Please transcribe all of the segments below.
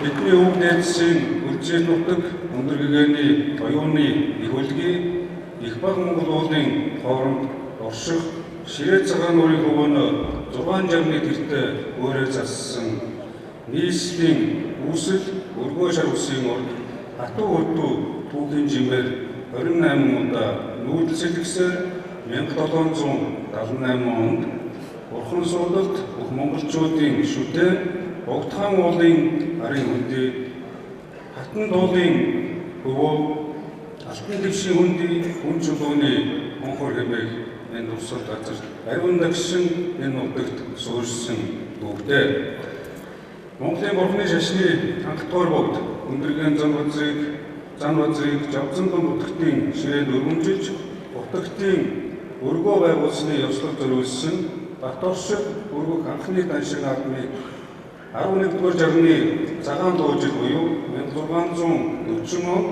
Бидний өв дээдсийн үлзий нутаг өндөр гэгээний оюуны их үлгий их баг Монгол уулын хооронд орших ширээ цагаан нуурын хөвөнө 660-ны гэртээ өөрөө зассан нийслэлийн үүсэл өргөө шар үсгийн урд хатуу хөдөө түүхийн жимээр 28 удаа нүүдэл сэлгэсээр 1778 онд Бурхан суудалд бүх монголчуудын шүтээ Богдхан уулын арын хөндий хатан дуулын хөвөө алтан дэвшийн хөндий хүн чулууны онхор хэмээх энэ урсгал газар ариун дагшин энэ нутагт суурьсан бүгдээ Монголын бурхны шашны анхдугаар богд өндөргийн зан базрыг жавцанган бүтгэгтийн ширээнд өргөмжилж утагтын өргөө байгуулсны ёслол зориулсан Баторшиг өргөх анхны даншиг наадмыг 11-р жарганы цагаан дуужид буюу 1640 онд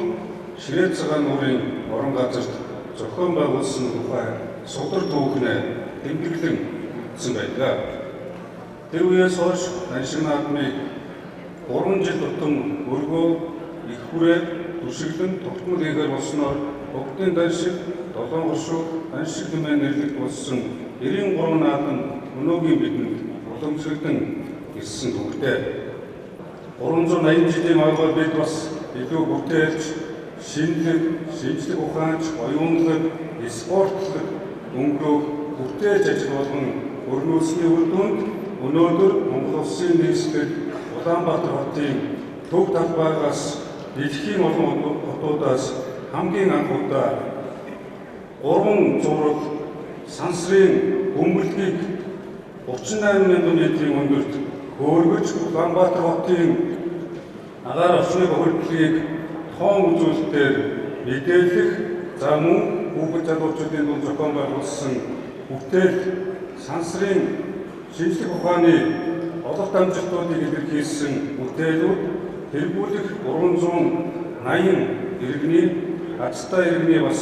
ширээ цагаан нуурын орон газарт зохион байгуулсан тухай судар түүхнээ тэмдэглэн өгсөн байдаг. Тэр үеэс хойш даншиг наадмыг 3 жил тутам өргөө их хүрээ түшиглэн тогтмол хийгээр болсноор Богдын даншиг 7 горшуу даншиг хэмээн нэрлэгдэж болсон 93 наадам өнөөгийн бидэнд уламжлагдсан ирсэн түүхтэй. 380 жилийн ойгоор бид бас илүү бүтээлч, шинжлэх ухаанч, оюунлаг, спортлог, өнгөрөөх бүтээж ажил болгон өрнүүлсний үр дүнд өнөөдөр Монгол Улсын нийслэл Улаанбаатар хотын төв талбайгаас дэлхийн олон хотуудаас хамгийн анх удаа 3 зураг сансрын бөмбөлгийг 38,000 метрийн өндөрт хөөргөж Улаанбаатар хотын агаар орчны хөлбөлгийг тоон үзүүлэлтээр мэдээлэх за мөн хүүхэд залуучуудын дунд зохион байгуулсан бүтээл сансрын шинжлэх ухааны олох дамжуулалтуудыг илэрхийлсэн бүтээлүүд тэргүүлэх 380 иргэний азтай иргэний бас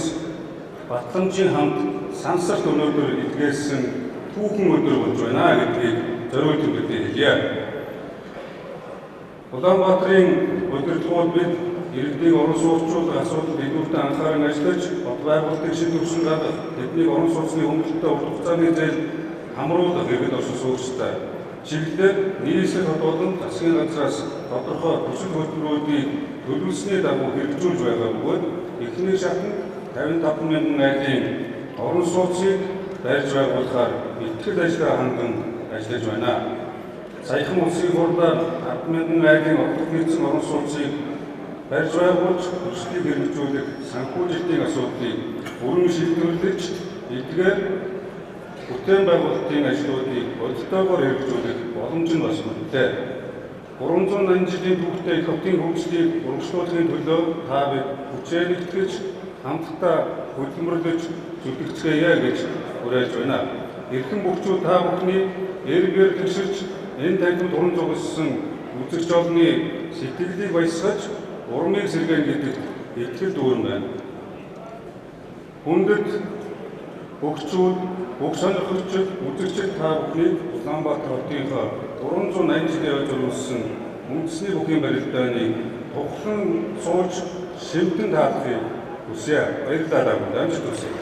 батламжийн хамт сансарт өнөөдөр илгээсэн түүхэн өдөр болж байна гэдгийг зориулт өгдөө хэлье. Улаанбаатарын удирдлагууд бид иргэдийг орон суугчдын асуудалд илүүтэй анхааран ажиллаж, бод байгуулалтыг шийдвэрсэн гаргах, тэднийг орон сууцны хөнгөлөлтөд урт хугацааны зээл хамруулах иргэд оршин суугчдаа чиглэлээр нийслэл хотуудад засгийн газраас тодорхой төсөл хөтөлбөрүүдийг төлөвлөсний дагуу хэрэгжүүлж байгаа бөгөөд эхний шатнд 55,000 айлын орон сууцыг барьж байгуулахаар итгэл ажлаа ханган ажиллаж байна. Саяхан улсын хурлаар 10,000 айлын орлого хийсэн орон сууцыг барьж байгуулж, төслийг хэрэгжүүлэх санхүүжилтийн асуудлыг бүрэн шийдвэрлэж, эдгээр бүтээн байгуулалтын ажлуудыг бодитойгоор хэрэгжүүлэх боломж нь бас үнэтэй. 380 жилийн түүхтэй их хотын хөгжлийг урагшлуулахын төлөө та бид хүчээр итгэж, хамтдаа хөдөлмөрлөж зүтгэцгээе гэж уриалж байна. Эрхэм бүгчүүд та бүхний эргээр тэгширч энэ танхимд уран зогссон үзэгч олны сэтгэлийг баясгаж урмыг сэргээн гэдэгт итгэл дүүрэн байна. Хүндэт бүгчүүд, бүх сонирхогчид, үзэгчид та бүхнийг Улаанбаатар хотынхаа 380 жилийн ой зориулсан үндэсний бүхий барилдааныг тухлан сууж шимтэн таалахыг хүсье. Баярлалаа. Амжилт хүсье.